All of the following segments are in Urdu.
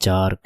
4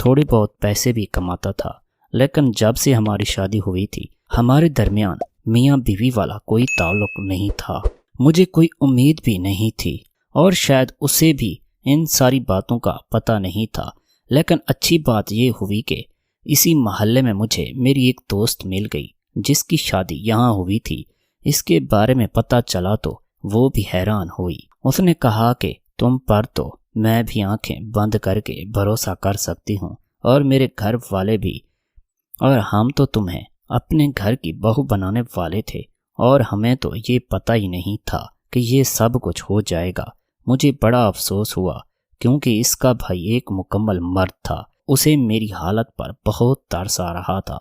تھوڑے بہت پیسے بھی کماتا تھا، لیکن جب سے ہماری شادی ہوئی تھی ہمارے درمیان میاں بیوی والا کوئی تعلق نہیں تھا۔ مجھے کوئی امید بھی نہیں تھی اور شاید اسے بھی ان ساری باتوں کا پتہ نہیں تھا، لیکن اچھی بات یہ ہوئی کہ اسی محلے میں مجھے میری ایک دوست مل گئی جس کی شادی یہاں ہوئی تھی۔ اس کے بارے میں پتہ چلا تو وہ بھی حیران ہوئی۔ اس نے کہا کہ تم پر تو میں بھی آنکھیں بند کر کے بھروسہ کر سکتی ہوں، اور میرے گھر والے بھی، اور ہم تو تمہیں اپنے گھر کی بہو بنانے والے تھے، اور ہمیں تو یہ پتہ ہی نہیں تھا کہ یہ سب کچھ ہو جائے گا۔ مجھے بڑا افسوس ہوا کیونکہ اس کا بھائی ایک مکمل مرد تھا، اسے میری حالت پر بہت ترس آ رہا تھا۔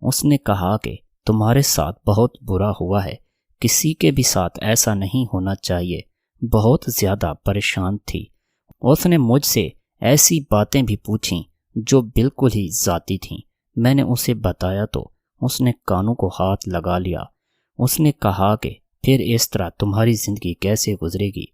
اس نے کہا کہ تمہارے ساتھ بہت برا ہوا ہے، کسی کے بھی ساتھ ایسا نہیں ہونا چاہیے۔ بہت زیادہ پریشان تھی۔ اس نے مجھ سے ایسی باتیں بھی پوچھیں جو بالکل ہی ذاتی تھیں۔ میں نے اسے بتایا تو اس نے کانوں کو ہاتھ لگا لیا۔ اس نے کہا کہ پھر اس طرح تمہاری زندگی کیسے گزرے گی؟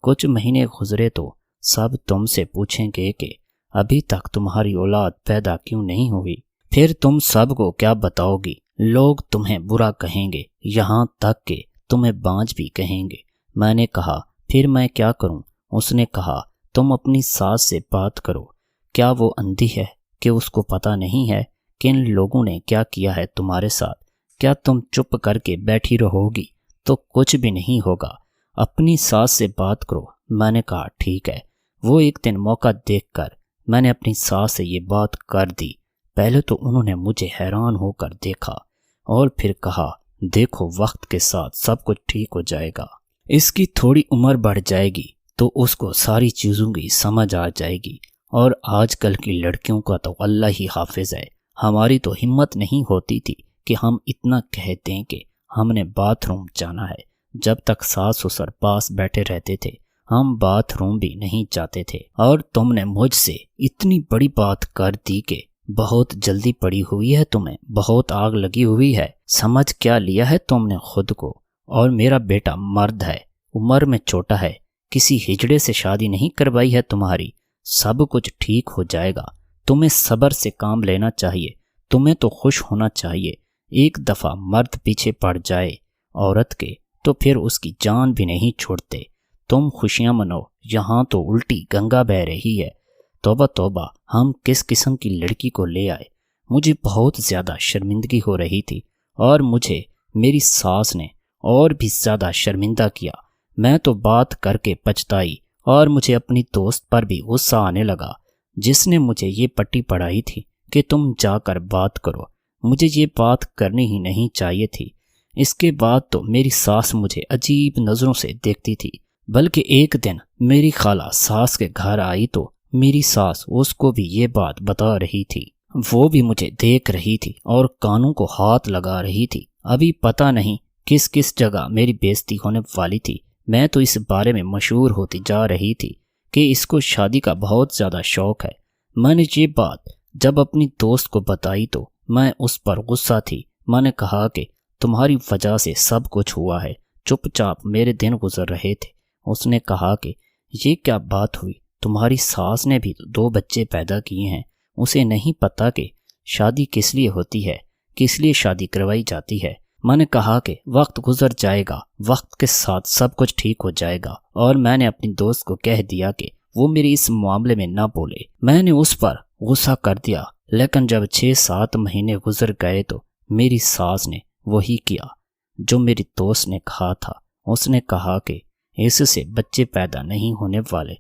کچھ مہینے گزرے تو سب تم سے پوچھیں گے کہ ابھی تک تمہاری اولاد پیدا کیوں نہیں ہوئی؟ پھر تم سب کو کیا بتاؤ گی؟ لوگ تمہیں برا کہیں گے، یہاں تک کہ تمہیں بانجھ بھی کہیں گے۔ میں نے کہا پھر میں کیا کروں؟ اس نے کہا تم اپنی ساس سے بات کرو۔ کیا وہ اندھی ہے کہ اس کو پتہ نہیں ہے کہ ان لوگوں نے کیا کیا ہے تمہارے ساتھ؟ کیا تم چپ کر کے بیٹھی رہو گی تو کچھ بھی نہیں ہوگا؟ اپنی ساس سے بات کرو۔ میں نے کہا ٹھیک ہے۔ وہ ایک دن موقع دیکھ کر میں نے اپنی ساس سے یہ بات کر دی۔ پہلے تو انہوں نے مجھے حیران ہو کر دیکھا اور پھر کہا دیکھو وقت کے ساتھ سب کچھ ٹھیک ہو جائے گا، اس کی تھوڑی عمر بڑھ جائے گی تو اس کو ساری چیزوں کی سمجھ آ جائے گی، اور آج کل کی لڑکیوں کا تو اللہ ہی حافظ ہے۔ ہماری تو ہمت نہیں ہوتی تھی کہ ہم اتنا کہہ دیں کہ ہم نے باتھ روم جانا ہے۔ جب تک ساس سسر پاس بیٹھے رہتے تھے ہم باتھ روم بھی نہیں جاتے تھے، اور تم نے مجھ سے اتنی بڑی بات کر دی کہ بہت جلدی پڑی ہوئی ہے تمہیں، بہت آگ لگی ہوئی ہے۔ سمجھ کیا لیا ہے تم نے خود کو؟ اور میرا بیٹا مرد ہے، عمر میں چھوٹا ہے، کسی ہجڑے سے شادی نہیں کروائی ہے تمہاری۔ سب کچھ ٹھیک ہو جائے گا۔ تمہیں صبر سے کام لینا چاہیے، تمہیں تو خوش ہونا چاہیے۔ ایک دفعہ مرد پیچھے پڑ جائے عورت کے تو پھر اس کی جان بھی نہیں چھوڑتے۔ تم خوشیاں منو، یہاں تو الٹی گنگا بہہ رہی ہے۔ توبہ توبہ، ہم کس قسم کی لڑکی کو لے آئے؟ مجھے بہت زیادہ شرمندگی ہو رہی تھی، اور مجھے میری ساس نے اور بھی زیادہ شرمندہ کیا۔ میں تو بات کر کے پچھتائی، اور مجھے اپنی دوست پر بھی غصہ آنے لگا جس نے مجھے یہ پٹی پڑھائی تھی کہ تم جا کر بات کرو۔ مجھے یہ بات کرنی ہی نہیں چاہیے تھی۔ اس کے بعد تو میری ساس مجھے عجیب نظروں سے دیکھتی تھی، بلکہ ایک دن میری خالہ ساس کے گھر آئی تو میری ساس اس کو بھی یہ بات بتا رہی تھی۔ وہ بھی مجھے دیکھ رہی تھی اور کانوں کو ہاتھ لگا رہی تھی۔ ابھی پتہ نہیں کس کس جگہ میری بےزتی ہونے والی تھی۔ میں تو اس بارے میں مشہور ہوتی جا رہی تھی کہ اس کو شادی کا بہت زیادہ شوق ہے۔ میں نے یہ بات جب اپنی دوست کو بتائی تو میں اس پر غصہ تھی۔ میں نے کہا کہ تمہاری وجہ سے سب کچھ ہوا ہے، چپ چاپ میرے دن گزر رہے تھے۔ اس نے کہا کہ یہ کیا بات ہوئی؟ تمہاری ساس نے بھی 2 بچے پیدا کیے ہیں، اسے نہیں پتا کہ شادی کس لیے ہوتی ہے، کس لیے شادی کروائی جاتی ہے۔ میں نے کہا کہ وقت گزر جائے گا، وقت کے ساتھ سب کچھ ٹھیک ہو جائے گا، اور میں نے اپنی دوست کو کہہ دیا کہ وہ میری اس معاملے میں نہ بولے۔ میں نے اس پر غصہ کر دیا، لیکن جب 6-7 مہینے گزر گئے تو میری ساس نے وہی کیا جو میری دوست نے کہا تھا۔ اس نے کہا کہ اس سے بچے پیدا نہیں ہونے والے،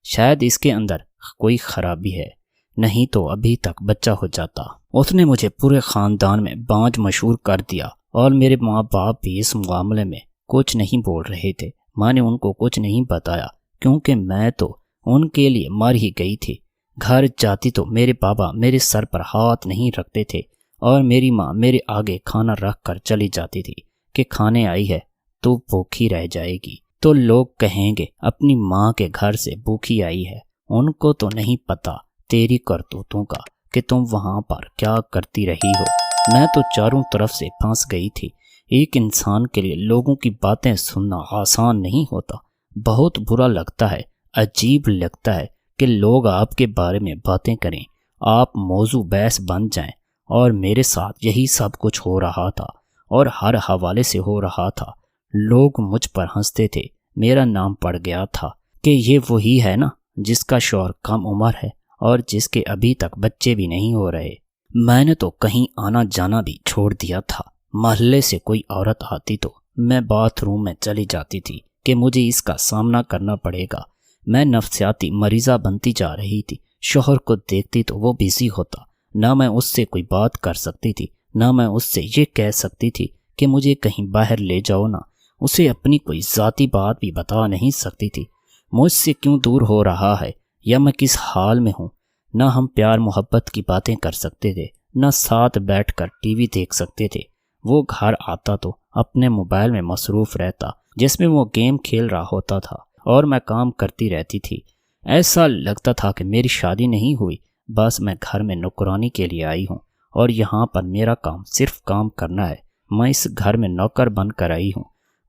شاید اس کے اندر کوئی خرابی ہے، نہیں تو ابھی تک بچہ ہو جاتا۔ اس نے مجھے پورے خاندان میں بانجھ مشہور کر دیا، اور میرے ماں باپ بھی اس معاملے میں کچھ نہیں بول رہے تھے۔ میں نے ان کو کچھ نہیں بتایا کیونکہ میں تو ان کے لیے مر ہی گئی تھی۔ گھر جاتی تو میرے بابا میرے سر پر ہاتھ نہیں رکھتے تھے، اور میری ماں میرے آگے کھانا رکھ کر چلی جاتی تھی کہ کھانے آئی ہے تو بھوکھی رہ جائے گی، تو لوگ کہیں گے اپنی ماں کے گھر سے بھوکھی آئی ہے۔ ان کو تو نہیں پتا تیری کرتوتوں کا کہ تم وہاں پر کیا کرتی رہی ہو۔ میں تو چاروں طرف سے پھنس گئی تھی۔ ایک انسان کے لیے لوگوں کی باتیں سننا آسان نہیں ہوتا، بہت برا لگتا ہے، عجیب لگتا ہے کہ لوگ آپ کے بارے میں باتیں کریں، آپ موضوع بحث بن جائیں، اور میرے ساتھ یہی سب کچھ ہو رہا تھا اور ہر حوالے سے ہو رہا تھا۔ لوگ مجھ پر ہنستے تھے، میرا نام پڑ گیا تھا کہ یہ وہی ہے نا جس کا شوہر کم عمر ہے اور جس کے ابھی تک بچے بھی نہیں ہو رہے۔ میں نے تو کہیں آنا جانا بھی چھوڑ دیا تھا۔ محلے سے کوئی عورت آتی تو میں باتھ روم میں چلی جاتی تھی کہ مجھے اس کا سامنا کرنا پڑے گا۔ میں نفسیاتی مریضہ بنتی جا رہی تھی۔ شوہر کو دیکھتی تو وہ بزی ہوتا، نہ میں اس سے کوئی بات کر سکتی تھی، نہ میں اس سے یہ کہہ سکتی تھی کہ مجھے کہیں باہر لے جاؤ، نہ اسے اپنی کوئی ذاتی بات بھی بتا نہیں سکتی تھی۔ مجھ سے کیوں دور ہو رہا ہے یا میں کس حال میں ہوں؟ نہ ہم پیار محبت کی باتیں کر سکتے تھے، نہ ساتھ بیٹھ کر ٹی وی دیکھ سکتے تھے۔ وہ گھر آتا تو اپنے موبائل میں مصروف رہتا جس میں وہ گیم کھیل رہا ہوتا تھا، اور میں کام کرتی رہتی تھی۔ ایسا لگتا تھا کہ میری شادی نہیں ہوئی، بس میں گھر میں نوکرانی کے لیے آئی ہوں اور یہاں پر میرا کام صرف کام کرنا ہے۔ میں اس گھر میں نوکر بن کر آئی ہوں،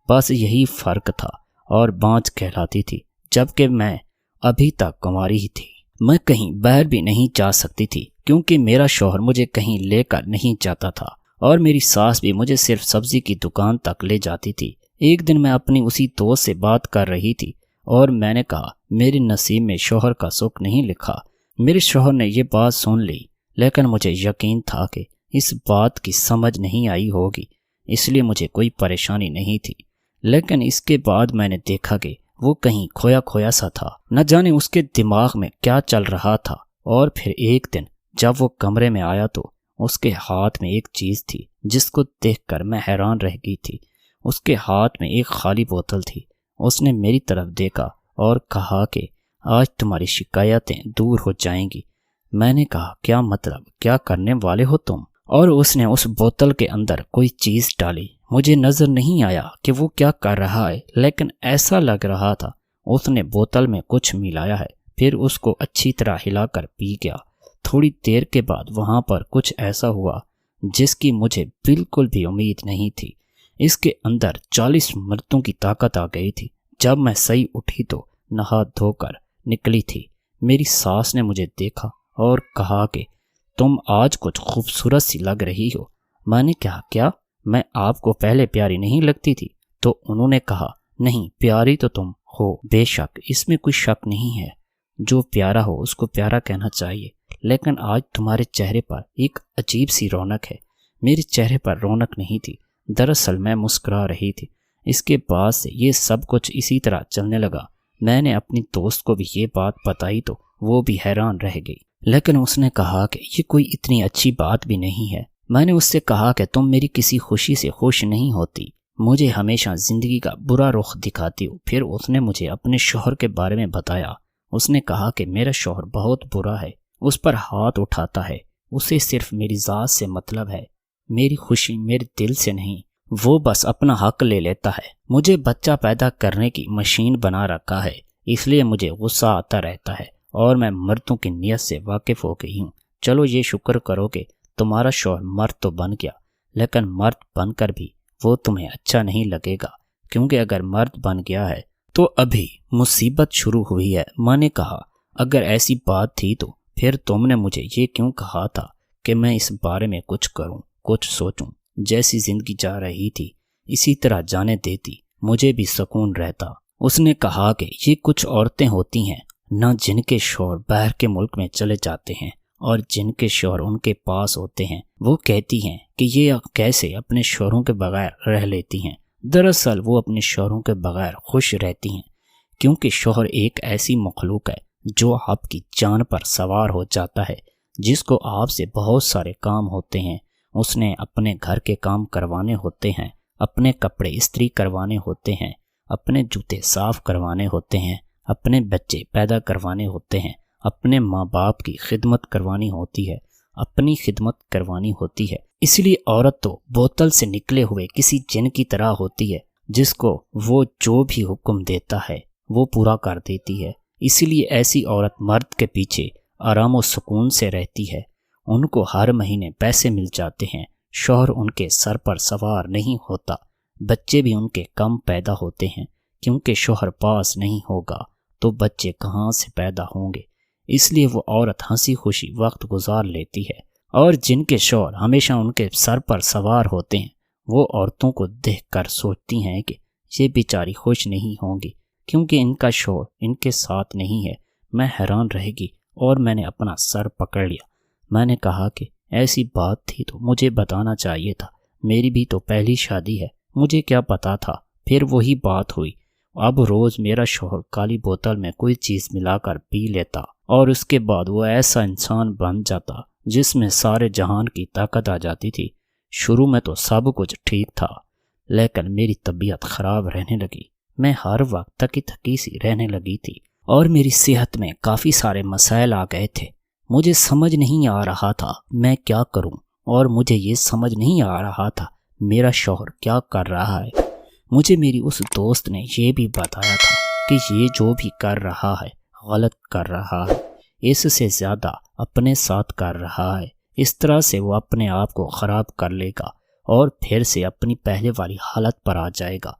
بس یہی فرق تھا، اور بانجھ کہلاتی تھی جبکہ میں ابھی تک کنواری ہی تھی۔ میں کہیں باہر بھی نہیں جا سکتی تھی کیونکہ میرا شوہر مجھے کہیں لے کر نہیں جاتا تھا، اور میری ساس بھی مجھے صرف سبزی کی دکان تک لے جاتی تھی۔ ایک دن میں اپنی اسی دوست سے بات کر رہی تھی اور میں نے کہا میرے نصیب میں شوہر کا سکھ نہیں لکھا۔ میرے شوہر نے یہ بات سن لی، لیکن مجھے یقین تھا کہ اس بات کی سمجھ نہیں آئی ہوگی، اس لیے مجھے کوئی پریشانی نہیں تھی۔ لیکن اس کے بعد میں نے دیکھا کہ وہ کہیں کھویا کھویا سا تھا، نہ جانے اس کے دماغ میں کیا چل رہا تھا۔ اور پھر ایک دن جب وہ کمرے میں آیا تو اس کے ہاتھ میں ایک چیز تھی جس کو دیکھ کر میں حیران رہ گئی تھی۔ اس کے ہاتھ میں ایک خالی بوتل تھی۔ اس نے میری طرف دیکھا اور کہا کہ آج تمہاری شکایتیں دور ہو جائیں گی۔ میں نے کہا کیا مطلب، کیا کرنے والے ہو تم؟ اور اس نے اس بوتل کے اندر کوئی چیز ڈالی۔ مجھے نظر نہیں آیا کہ وہ کیا کر رہا ہے، لیکن ایسا لگ رہا تھا اس نے بوتل میں کچھ ملایا ہے، پھر اس کو اچھی طرح ہلا کر پی گیا۔ تھوڑی دیر کے بعد وہاں پر کچھ ایسا ہوا جس کی مجھے بالکل بھی امید نہیں تھی۔ اس کے اندر 40 مردوں کی طاقت آ گئی تھی۔ جب میں صحیح اٹھی تو نہا دھو کر نکلی تھی۔ میری ساس نے مجھے دیکھا اور کہا کہ تم آج کچھ خوبصورت سی لگ رہی ہو۔ میں نے کہا کیا میں آپ کو پہلے پیاری نہیں لگتی تھی؟ تو انہوں نے کہا نہیں، پیاری تو تم ہو، بے شک اس میں کوئی شک نہیں ہے، جو پیارا ہو اس کو پیارا کہنا چاہیے، لیکن آج تمہارے چہرے پر ایک عجیب سی رونق ہے۔ میرے چہرے پر رونق نہیں تھی، دراصل میں مسکرا رہی تھی۔ اس کے بعد سے یہ سب کچھ اسی طرح چلنے لگا۔ میں نے اپنی دوست کو بھی یہ بات بتائی تو وہ بھی حیران رہ گئی، لیکن اس نے کہا کہ یہ کوئی اتنی اچھی بات بھی نہیں ہے۔ میں نے اس سے کہا کہ تم میری کسی خوشی سے خوش نہیں ہوتی، مجھے ہمیشہ زندگی کا برا رخ دکھاتی ہو۔ پھر اس نے مجھے اپنے شوہر کے بارے میں بتایا۔ اس نے کہا کہ میرا شوہر بہت برا ہے، اس پر ہاتھ اٹھاتا ہے، اسے صرف میری ذات سے مطلب ہے، میری خوشی میرے دل سے نہیں، وہ بس اپنا حق لے لیتا ہے۔ مجھے بچہ پیدا کرنے کی مشین بنا رکھا ہے، اس لیے مجھے غصہ آتا رہتا ہے اور میں مردوں کی نیت سے واقف ہو گئی ہوں۔ چلو یہ شکر کرو کہ تمہارا شوہر مرد تو بن گیا، لیکن مرد بن کر بھی وہ تمہیں اچھا نہیں لگے گا، کیونکہ اگر مرد بن گیا ہے تو ابھی مصیبت شروع ہوئی ہے۔ میں نے کہا اگر ایسی بات تھی تو پھر تم نے مجھے یہ کیوں کہا تھا کہ میں اس بارے میں کچھ کروں، کچھ سوچوں؟ جیسی زندگی جا رہی تھی اسی طرح جانے دیتی، مجھے بھی سکون رہتا۔ اس نے کہا کہ یہ کچھ عورتیں ہوتی ہیں نہ جن کے شوہر باہر کے ملک میں چلے جاتے ہیں اور جن کے شوہر ان کے پاس ہوتے ہیں، وہ کہتی ہیں کہ یہ کیسے اپنے شوہروں کے بغیر رہ لیتی ہیں۔ دراصل وہ اپنے شوہروں کے بغیر خوش رہتی ہیں، کیونکہ شوہر ایک ایسی مخلوق ہے جو آپ کی جان پر سوار ہو جاتا ہے، جس کو آپ سے بہت سارے کام ہوتے ہیں۔ اس نے اپنے گھر کے کام کروانے ہوتے ہیں، اپنے کپڑے استری کروانے ہوتے ہیں، اپنے جوتے صاف کروانے ہوتے ہیں، اپنے بچے پیدا کروانے ہوتے ہیں، اپنے ماں باپ کی خدمت کروانی ہوتی ہے، اپنی خدمت کروانی ہوتی ہے۔ اس لیے عورت تو بوتل سے نکلے ہوئے کسی جن کی طرح ہوتی ہے، جس کو وہ جو بھی حکم دیتا ہے وہ پورا کر دیتی ہے۔ اسی لیے ایسی عورت مرد کے پیچھے آرام و سکون سے رہتی ہے، ان کو ہر مہینے پیسے مل جاتے ہیں، شوہر ان کے سر پر سوار نہیں ہوتا، بچے بھی ان کے کم پیدا ہوتے ہیں، کیونکہ شوہر پاس نہیں ہوگا تو بچے کہاں سے پیدا ہوں گے۔ اس لیے وہ عورت ہنسی خوشی وقت گزار لیتی ہے، اور جن کے شوہر ہمیشہ ان کے سر پر سوار ہوتے ہیں وہ عورتوں کو دیکھ کر سوچتی ہیں کہ یہ بیچاری خوش نہیں ہوں گی کیونکہ ان کا شوہر ان کے ساتھ نہیں ہے۔ میں حیران رہ گئی اور میں نے اپنا سر پکڑ لیا۔ میں نے کہا کہ ایسی بات تھی تو مجھے بتانا چاہیے تھا، میری بھی تو پہلی شادی ہے، مجھے کیا پتا تھا۔ پھر وہی بات ہوئی، اب روز میرا شوہر کالی بوتل میں کوئی چیز ملا کر پی لیتا اور اس کے بعد وہ ایسا انسان بن جاتا جس میں سارے جہان کی طاقت آ جاتی تھی۔ شروع میں تو سب کچھ ٹھیک تھا، لیکن میری طبیعت خراب رہنے لگی، میں ہر وقت تھکی تھکی سی رہنے لگی تھی اور میری صحت میں کافی سارے مسائل آ گئے تھے۔ مجھے سمجھ نہیں آ رہا تھا میں کیا کروں، اور مجھے یہ سمجھ نہیں آ رہا تھا میرا شوہر کیا کر رہا ہے۔ مجھے میری اس دوست نے یہ بھی بتایا تھا کہ یہ جو بھی کر رہا ہے غلط کر رہا ہے، اس سے زیادہ اپنے ساتھ کر رہا ہے، اس طرح سے وہ اپنے آپ کو خراب کر لے گا اور پھر سے اپنی پہلے والی حالت پر آ جائے گا۔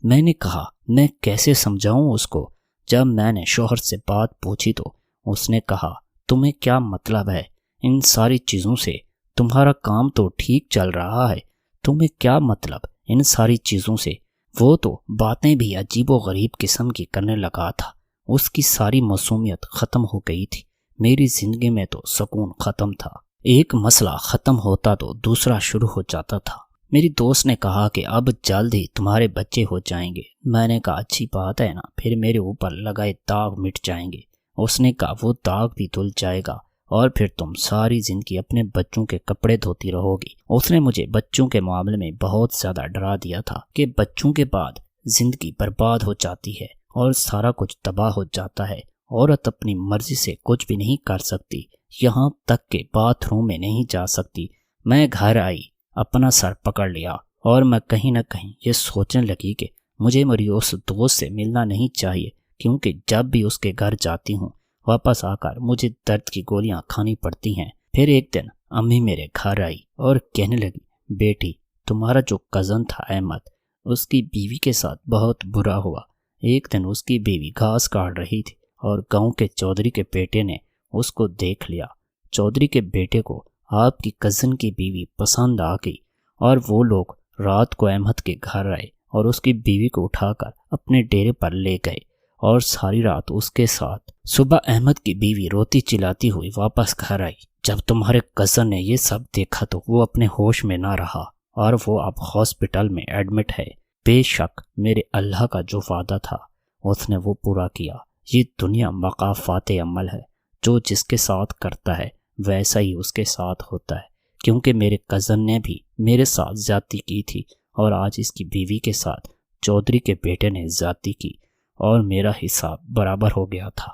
میں نے کہا میں کیسے سمجھاؤں اس کو؟ جب میں نے شوہر سے بات پوچھی تو اس نے کہا تمہیں کیا مطلب ہے ان ساری چیزوں سے؟ تمہارا کام تو ٹھیک چل رہا ہے، تمہیں کیا مطلب ان ساری چیزوں سے؟ وہ تو باتیں بھی عجیب و غریب قسم کی کرنے لگا تھا، اس کی ساری معصومیت ختم ہو گئی تھی، میری زندگی میں تو سکون ختم تھا، ایک مسئلہ ختم ہوتا تو دوسرا شروع ہو جاتا تھا۔ میری دوست نے کہا کہ اب جلد ہی تمہارے بچے ہو جائیں گے۔ میں نے کہا اچھی بات ہے نا، پھر میرے اوپر لگائے داغ مٹ جائیں گے۔ اس نے کہا وہ داغ بھی دھل جائے گا اور پھر تم ساری زندگی اپنے بچوں کے کپڑے دھوتی رہو گی۔ اس نے مجھے بچوں کے معاملے میں بہت زیادہ ڈرا دیا تھا کہ بچوں کے بعد زندگی برباد ہو جاتی ہے اور سارا کچھ تباہ ہو جاتا ہے، عورت اپنی مرضی سے کچھ بھی نہیں کر سکتی، یہاں تک کہ باتھ روم میں نہیں جا سکتی۔ میں گھر آئی، اپنا سر پکڑ لیا اور میں کہیں نہ کہیں یہ سوچنے لگی کہ مجھے میری اس دوست سے ملنا نہیں چاہیے، کیونکہ جب بھی اس کے گھر جاتی ہوں واپس آ کر مجھے درد کی گولیاں کھانی پڑتی ہیں۔ پھر ایک دن امی میرے گھر آئی اور کہنے لگی بیٹی تمہارا جو کزن تھا احمد، اس کی بیوی کے ساتھ بہت برا ہوا۔ ایک دن اس کی بیوی گھاس کاٹ رہی تھی اور گاؤں کے چودھری کے بیٹے نے اس کو دیکھ لیا۔ چودھری کے بیٹے کو آپ کی کزن کی بیوی پسند آ گئی اور وہ لوگ رات کو احمد کے گھر آئے اور اس کی بیوی کو اٹھا کر اپنے ڈیرے پر لے گئے اور ساری رات اس کے ساتھ۔ صبح احمد کی بیوی روتی چلاتی ہوئی واپس گھر آئی۔ جب تمہارے کزن نے یہ سب دیکھا تو وہ اپنے ہوش میں نہ رہا اور وہ اب ہاسپٹل میں ایڈمٹ ہے۔ بے شک میرے اللہ کا جو وعدہ تھا اس نے وہ پورا کیا۔ یہ دنیا مقافات عمل ہے، جو جس کے ساتھ کرتا ہے ویسا ہی اس کے ساتھ ہوتا ہے، کیونکہ میرے کزن نے بھی میرے ساتھ زیادتی کی تھی اور آج اس کی بیوی کے ساتھ چودھری کے بیٹے نے زیادتی کی اور میرا حساب برابر ہو گیا تھا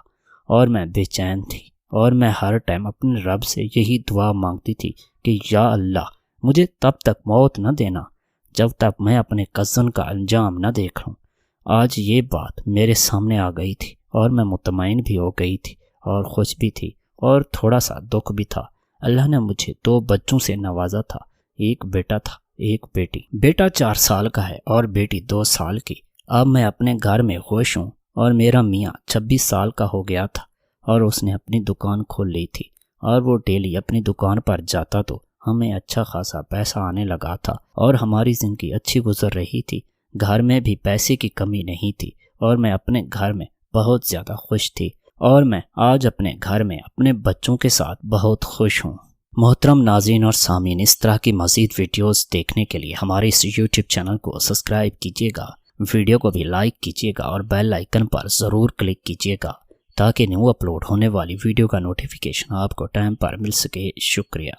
اور میں بے چین تھی اور میں ہر ٹائم اپنے رب سے یہی دعا مانگتی تھی کہ یا اللہ مجھے تب تک موت نہ دینا جب تک میں اپنے کزن کا انجام نہ دیکھ لوں۔ آج یہ بات میرے سامنے آ گئی تھی اور میں مطمئن بھی ہو گئی تھی اور خوش بھی تھی اور تھوڑا سا دکھ بھی تھا۔ اللہ نے مجھے 2 بچوں سے نوازا تھا، ایک بیٹا تھا ایک بیٹی۔ بیٹا 4 سال کا ہے اور بیٹی 2 سال کی۔ اب میں اپنے گھر میں خوش ہوں اور میرا میاں 26 سال کا ہو گیا تھا اور اس نے اپنی دکان کھول لی تھی اور وہ ڈیلی اپنی دکان پر جاتا تو ہمیں اچھا خاصا پیسہ آنے لگا تھا اور ہماری زندگی اچھی گزر رہی تھی، گھر میں بھی پیسے کی کمی نہیں تھی اور میں اپنے گھر میں بہت زیادہ خوش تھی اور میں آج اپنے گھر میں اپنے بچوں کے ساتھ بہت خوش ہوں۔ محترم ناظرین اور سامعین، اس طرح کی مزید ویڈیوز دیکھنے کے لیے ہمارے اس یوٹیوب چینل کو سبسکرائب کیجیے گا، ویڈیو کو بھی لائک کیجیے گا اور بیل آئیکن پر ضرور کلک کیجیے گا تاکہ نیو اپلوڈ ہونے والی ویڈیو کا نوٹیفیکیشن آپ کو ٹائم پر مل سکے۔ شکریہ۔